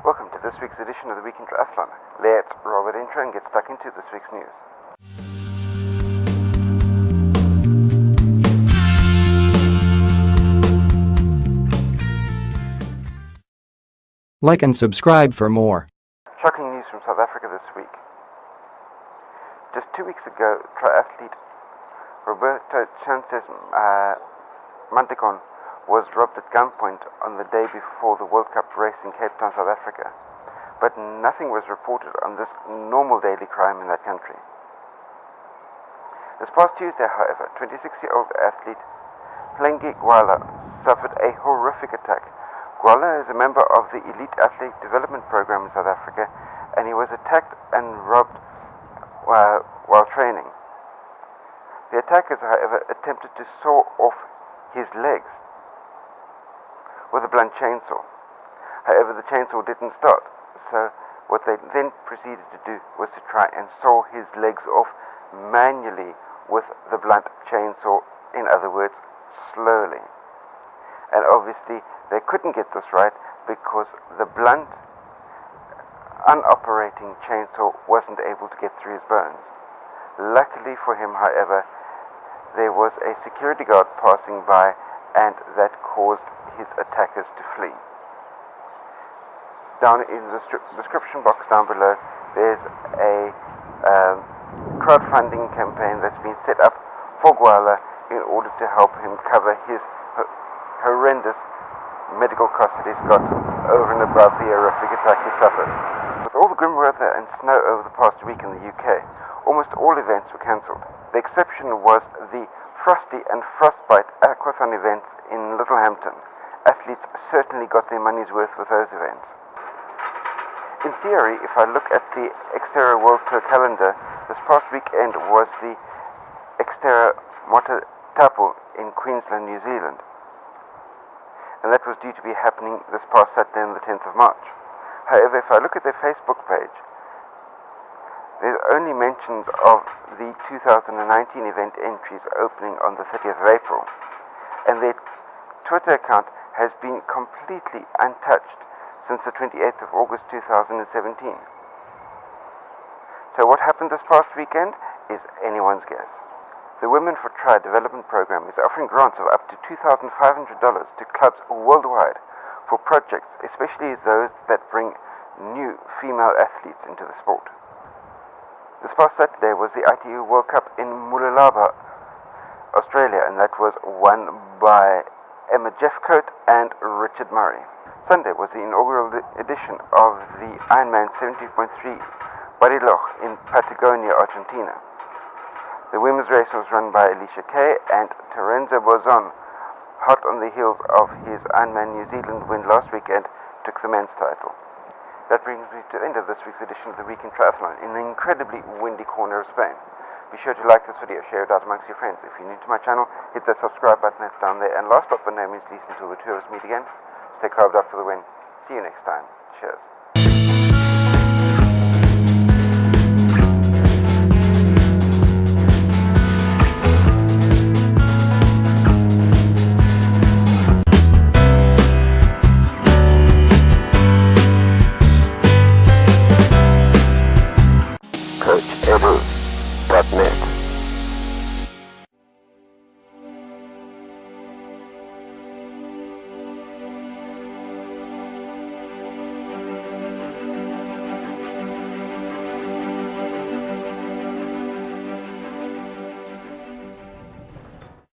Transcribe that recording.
Welcome to this week's edition of the Week in Triathlon. Let's roll that intro and get stuck into this week's news. Like and subscribe for more. Shocking news from South Africa this week. Just 2 weeks ago, triathlete Roberto Chances Mantekon was robbed at gunpoint on the day before the World Cup race in Cape Town, South Africa. But nothing was reported on this normal daily crime in that country. This past Tuesday, however, 26-year-old athlete Plengi Gwala suffered a horrific attack. Gwala is a member of the Elite Athlete Development Program in South Africa, and he was attacked and robbed while training. The attackers, however, attempted to saw off his legs with a blunt chainsaw. However, the chainsaw didn't start, so what they then proceeded to do was to try and saw his legs off manually with the blunt chainsaw, in other words, slowly. And obviously, they couldn't get this right because the blunt, unoperating chainsaw wasn't able to get through his bones. Luckily for him, however, there was a security guard passing by, and that caused his attackers to flee. Down in the description box down below, there's a crowdfunding campaign that's been set up for Gwala in order to help him cover his horrendous medical costs that he's got over and above the horrific attack he suffered. With all the grim weather and snow over the past week in the UK, almost all events were cancelled. The exception was the Frosty and Frostbite aquathon events in Littlehampton. Athletes certainly got their money's worth with those events. In theory, if I look at the Xterra World Tour calendar, this past weekend was the Xterra Motatapu in Queensland, New Zealand. And that was due to be happening this past Saturday on the 10th of March. However, if I look at their Facebook page, there's only mentions of the 2019 event entries opening on the 30th of April. And their Twitter account has been completely untouched since the 28th of August 2017. So what happened this past weekend is anyone's guess. The Women for Tri Development Program is offering grants of up to $2,500 to clubs worldwide for projects, especially those that bring new female athletes into the sport. This past Saturday was the ITU World Cup in Mululaba, Australia, and that was won by Emma Jeffcoat and Richard Murray. Sunday was the inaugural edition of the Ironman 70.3 Bariloche in Patagonia, Argentina. The women's race was run by Alicia Kay and Terenzo Bozon, hot on the heels of his Ironman New Zealand win last weekend, took the men's title. That brings me to the end of this week's edition of the Week in Triathlon in the incredibly windy corner of Spain. Be sure to like this video, share it out amongst your friends. If you're new to my channel, hit that subscribe button that's down there. And last but by no means least, until the two of us meet again, stay carved up for the win. See you next time. Cheers.